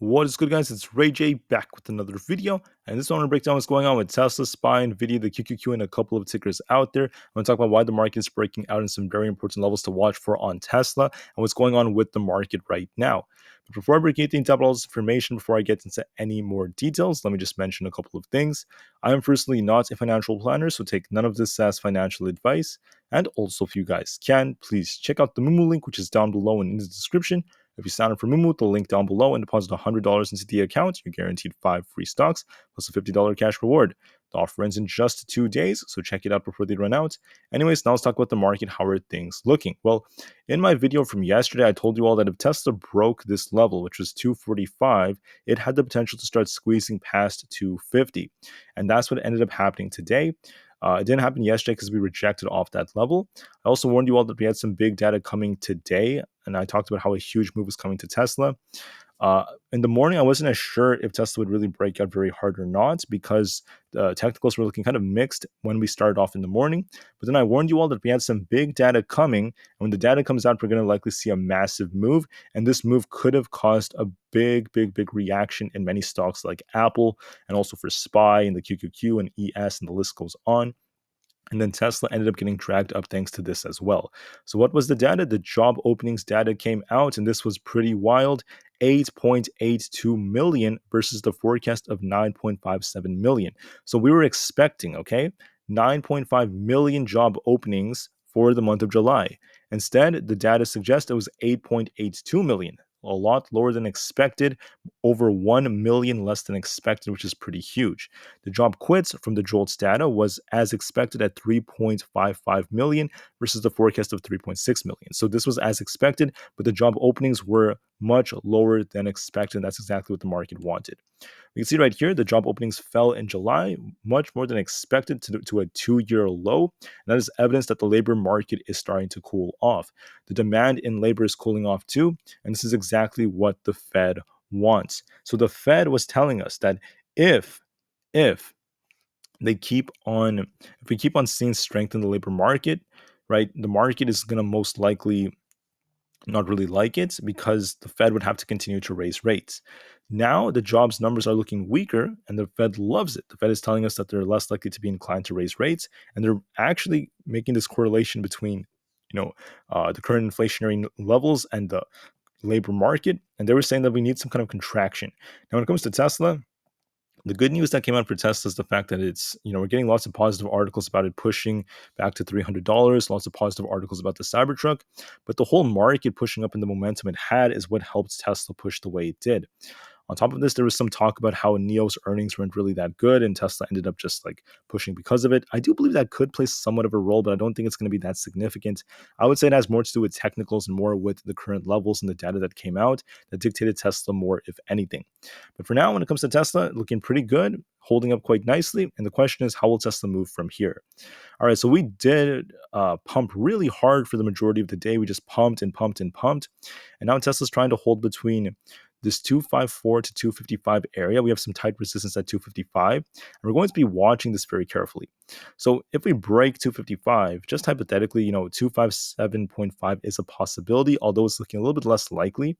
What is good, guys? It's Ray J back with another video, and this one I want to break down what's going on with Tesla, SPY, Nvda, the QQQ, and a couple of tickers out there. I'm going to talk about why the market is breaking out and some very important levels to watch for on Tesla and what's going on with the market right now. But before I break anything down, all this information, before I get into any more details, let me just mention a couple of things. I am firstly not a financial planner, so take none of this as financial advice. And also, if you guys can, please check out the Moomoo link, which is down below and in the description. If you sign up for Moomoo, the link down below, and deposit $100 into the account, you're guaranteed 5 free stocks plus a $50 cash reward. The offer ends in just 2 days, so check it out before they run out. Anyways, now let's talk about the market. How are things looking? Well, in my video from yesterday, I told you all that if Tesla broke this level, which was 245, it had the potential to start squeezing past 250. And that's what ended up happening today. It didn't happen yesterday because we rejected off that level. I also warned you all that we had some big data coming today, and I talked about how a huge move was coming to Tesla. In the morning, I wasn't as sure if Tesla would really break out very hard or not because the technicals were looking kind of mixed when we started off in the morning. But then I warned you all that we had some big data coming, and when the data comes out, we're going to likely see a massive move, and this move could have caused a big reaction in many stocks like Aapl, and also for SPY and the QQQ and ES, and the list goes on. And then Tesla ended up getting dragged up thanks to this as well. So what was the data? The job openings data came out, and this was pretty wild. 8.82 million versus the forecast of 9.57 million. So we were expecting, 9.5 million job openings for the month of July. Instead, the data suggests it was 8.82 million, a lot lower than expected, over 1 million less than expected, which is pretty huge. The job quits from the JOLTS data was as expected at 3.55 million versus the forecast of 3.6 million. So this was as expected, but the job openings were much lower than expected. And that's exactly what the market wanted. You can see right here, the job openings fell in July, much more than expected to a 2-year low. And that is evidence that the labor market is starting to cool off. The demand in labor is cooling off too. And this is exactly what the Fed wants. So the Fed was telling us that if they keep on, if we keep on seeing strength in the labor market, right, the market is going to most likely not really like it because the Fed would have to continue to raise rates. Now the jobs numbers are looking weaker and the Fed loves it. The Fed is telling us that they're less likely to be inclined to raise rates, and they're actually making this correlation between the current inflationary levels and the labor market, and they were saying that we need some kind of contraction. Now when it comes to Tesla, the good news that came out for Tesla is the fact that it's, we're getting lots of positive articles about it pushing back to $300, lots of positive articles about the Cybertruck, but the whole market pushing up in the momentum it had is what helped Tesla push the way it did. On top of this, there was some talk about how NIO's earnings weren't really that good, and Tesla ended up just like pushing because of it. I do believe that could play somewhat of a role, but I don't think it's going to be that significant. I would say it has more to do with technicals and more with the current levels and the data that came out that dictated Tesla more, if anything. But for now, when it comes to Tesla, looking pretty good, holding up quite nicely. And the question is, how will Tesla move from here? All right, so we did pump really hard for the majority of the day. We just pumped and pumped and pumped. And now Tesla's trying to hold between this 254 to 255 area. We have some tight resistance at 255, and we're going to be watching this very carefully. So if we break 255, just hypothetically, 257.5 is a possibility, although it's looking a little bit less likely.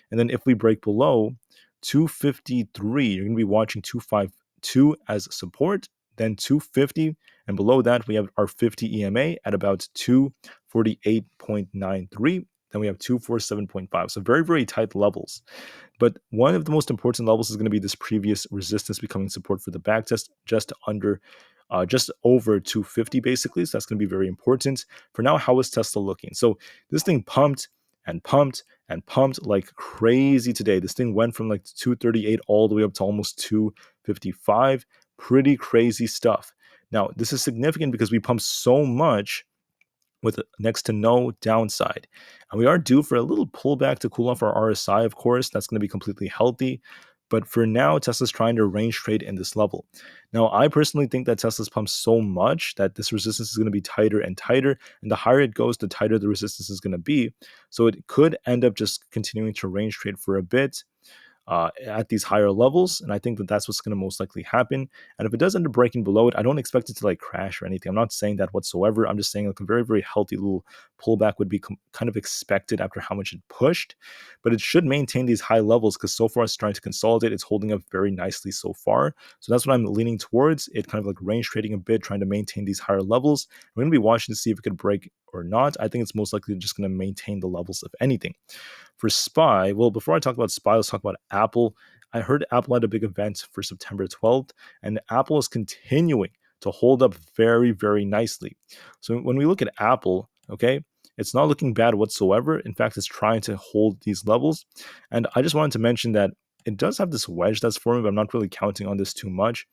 And then if we break below 253, you're going to be watching 252 as support, then 250, and below that we have our 50 EMA at about 248.93. Then we have 247.5. So very tight levels. But one of the most important levels is going to be this previous resistance becoming support for the backtest, just over 250 basically. So that's going to be very important. For now, how is Tesla looking? So this thing pumped and pumped and pumped like crazy today. This thing went from like 238 all the way up to almost 255. Pretty crazy stuff. Now, this is significant because we pumped so much with next to no downside. And we are due for a little pullback to cool off our RSI, of course. That's going to be completely healthy. But for now, Tesla's trying to range trade in this level. Now, I personally think that Tesla's pumped so much that this resistance is going to be tighter and tighter. And the higher it goes, the tighter the resistance is going to be. So it could end up just continuing to range trade for a bit. at these higher levels, and I think that that's what's going to most likely happen. And if it does end up breaking below it, I don't expect it to like crash or anything. I'm not saying that whatsoever. I'm just saying like a very, very healthy little pullback would be kind of expected after how much it pushed, but it should maintain these high levels because so far it's trying to consolidate. It's holding up very nicely so far. So that's what I'm leaning towards. It kind of like range trading a bit, trying to maintain these higher levels. We're going to be watching to see if it could break or not. I think it's most likely just going to maintain the levels, if anything. For SPY, well, before I talk about SPY, let's talk about Aapl. I heard Aapl had a big event for September 12th, and Aapl is continuing to hold up very, very nicely. So when we look at Aapl, okay, it's not looking bad whatsoever. In fact, it's trying to hold these levels. And I just wanted to mention that it does have this wedge that's forming, but I'm not really counting on this too much.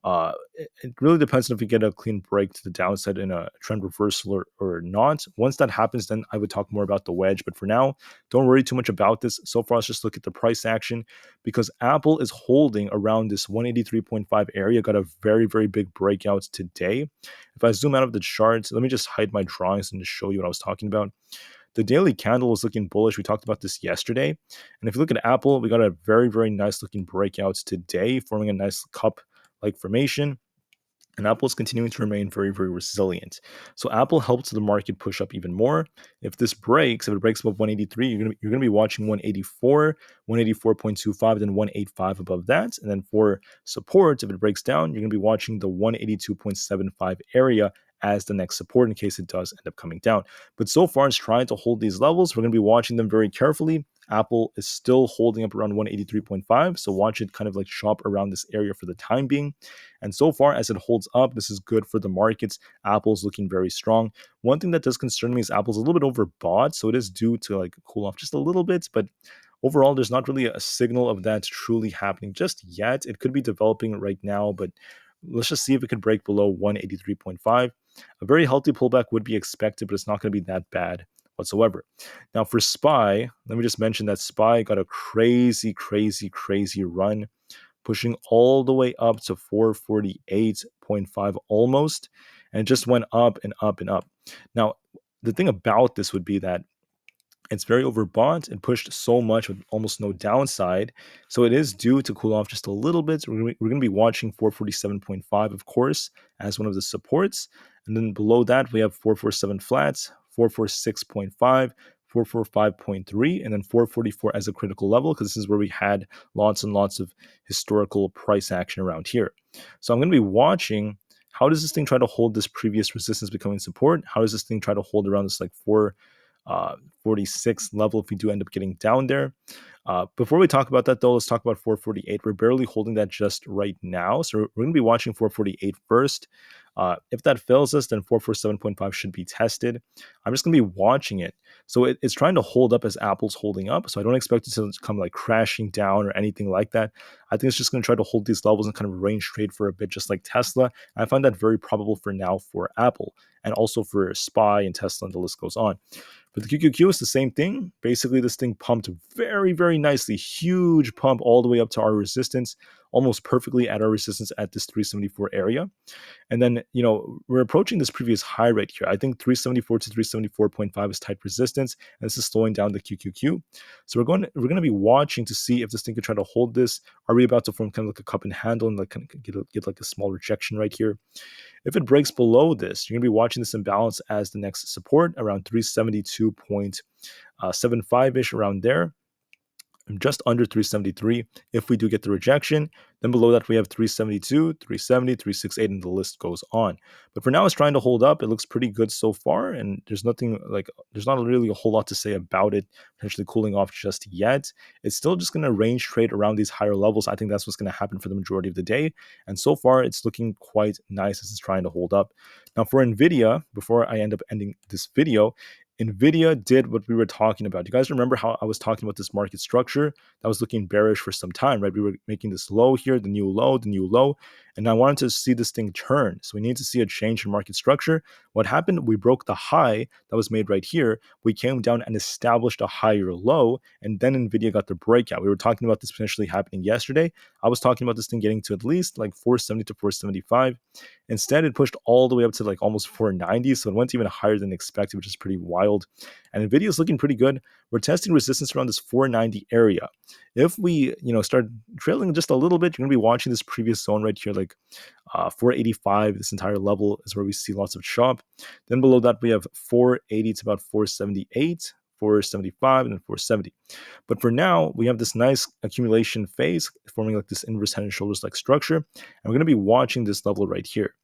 It really depends on if we get a clean break to the downside in a trend reversal or not. Once that happens, then I would talk more about the wedge. But for now, don't worry too much about this. So far, let's just look at the price action because Aapl is holding around this 183.5 area. Got a very, very big breakout today. If I zoom out of the charts, let me just hide my drawings and just show you what I was talking about. The daily candle is looking bullish. We talked about this yesterday. And if you look at Aapl, we got a very, very nice looking breakout today, forming a nice cup like formation. And Aapl is continuing to remain very, very resilient. So Aapl helps the market push up even more. If this breaks, if it breaks above 183, you're gonna be watching 184, 184.25, then 185 above that. And then for support, if it breaks down, you're gonna be watching the 182.75 area as the next support in case it does end up coming down. But so far, it's trying to hold these levels. We're going to be watching them very carefully. Aapl is still holding up around 183.5, so watch it kind of like shop around this area for the time being. And so far, as it holds up, this is good for the markets. Apple's looking very strong. One thing that does concern me is Apple's a little bit overbought, so it is due to like cool off just a little bit, but overall, there's not really a signal of that truly happening just yet. It could be developing right now, but let's just see if it could break below 183.5. A very healthy pullback would be expected, but it's not going to be that bad whatsoever. Now for SPY, let me just mention that SPY got a crazy, crazy, crazy run, pushing all the way up to 448.5 almost, and it just went up and up and up. Now, the thing about this would be that it's very overbought and pushed so much with almost no downside. So it is due to cool off just a little bit. We're going to be watching 447.5, of course, as one of the supports. And then below that, we have 447 flats, 446.5, 445.3, and then 444 as a critical level, because this is where we had lots and lots of historical price action around here. So I'm going to be watching how does this thing try to hold this previous resistance becoming support? How does this thing try to hold around this like 46 level if we do end up getting down there. Before we talk about that, though, let's talk about 448. We're barely holding that just right now. So we're going to be watching 448 first. If that fails us, then 447.5 should be tested. I'm just going to be watching it. So it's trying to hold up as Apple's holding up. So I don't expect it to come like crashing down or anything like that. I think it's just going to try to hold these levels and kind of range trade for a bit, just like Tesla. And I find that very probable for now for Aapl and also for SPY and Tesla, and the list goes on. For the QQQ, it's the same thing. Basically, this thing pumped very, very nicely. Huge pump all the way up to our resistance, almost perfectly at our resistance at this 374 area. And then, we're approaching this previous high right here. I think 374 to 374.5 is tight resistance, and this is slowing down the QQQ. So we're going to be watching to see if this thing can try to hold this. Are we about to form kind of like a cup and handle and like kind of get like a small rejection right here? If it breaks below this, you're going to be watching this imbalance as the next support around 372.75-ish around there. Just under 373 if we do get the rejection. Then below that, we have 372, 370, 368, and the list goes on. But for now, it's trying to hold up. It looks pretty good so far, and there's not really a whole lot to say about it potentially cooling off just yet. It's still just going to range trade around these higher levels. I think that's what's going to happen for the majority of the day. And so far, it's looking quite nice as it's trying to hold up. Now for Nvda, before I end up ending this video, Nvda did what we were talking about. You guys remember how I was talking about this market structure that was looking bearish for some time, right? We were making this low here, the new low, And I wanted to see this thing turn. So we need to see a change in market structure. What happened? We broke the high that was made right here. We came down and established a higher low, and then Nvidia got the breakout. We were talking about this potentially happening yesterday. I was talking about this thing getting to at least like 470 to 475. Instead, it pushed all the way up to like almost 490, so it went even higher than expected, which is pretty wild. And Nvidia is looking pretty good. We're testing resistance around this 490 area. If we, start trailing just a little bit, you're going to be watching this previous zone right here, like 485. This entire level is where we see lots of chop. Then below that, we have 480 to about 478, 475, and then 470. But for now, we have this nice accumulation phase forming like this inverse head and shoulders like structure. And we're going to be watching this level right here.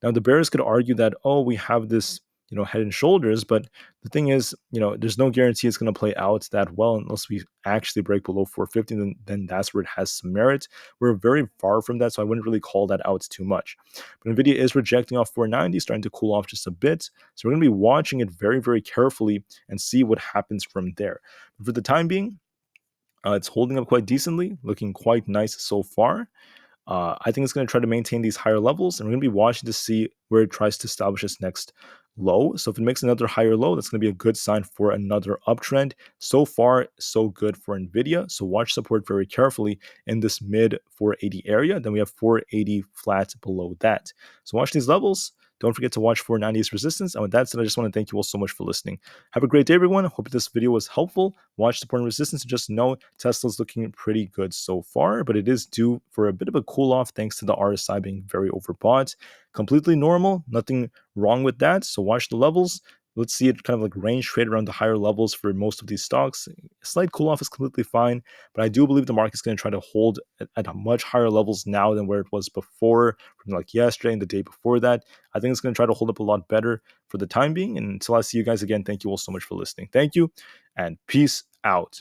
Now, the bears could argue that, oh, we have this, head and shoulders, but the thing is, there's no guarantee it's going to play out that well unless we actually break below 450. Then that's where it has some merit. We're very far from that, so I wouldn't really call that out too much. But Nvidia is rejecting off 490, starting to cool off just a bit. So we're going to be watching it very, very carefully and see what happens from there. But for the time being, it's holding up quite decently, looking quite nice so far. I think it's going to try to maintain these higher levels, and we're going to be watching to see where it tries to establish its next low. So if it makes another higher low, that's going to be a good sign for another uptrend. So far, so good for Nvidia. So watch support very carefully in this mid 480 area. Then we have 480 flat below that. So watch these levels. Don't forget to watch 490's resistance. And with that said, I just want to thank you all so much for listening. Have a great day, everyone. Hope this video was helpful. Watch support and resistance. Just know Tesla's looking pretty good so far, but it is due for a bit of a cool off thanks to the RSI being very overbought. Completely normal. Nothing wrong with that. So watch the levels. Let's see it kind of like range trade around the higher levels for most of these stocks. A slight cool off is completely fine, but I do believe the market's going to try to hold at much higher levels now than where it was before, from like yesterday and the day before that. I think it's going to try to hold up a lot better for the time being. And until I see you guys again, thank you all so much for listening. Thank you, and peace out.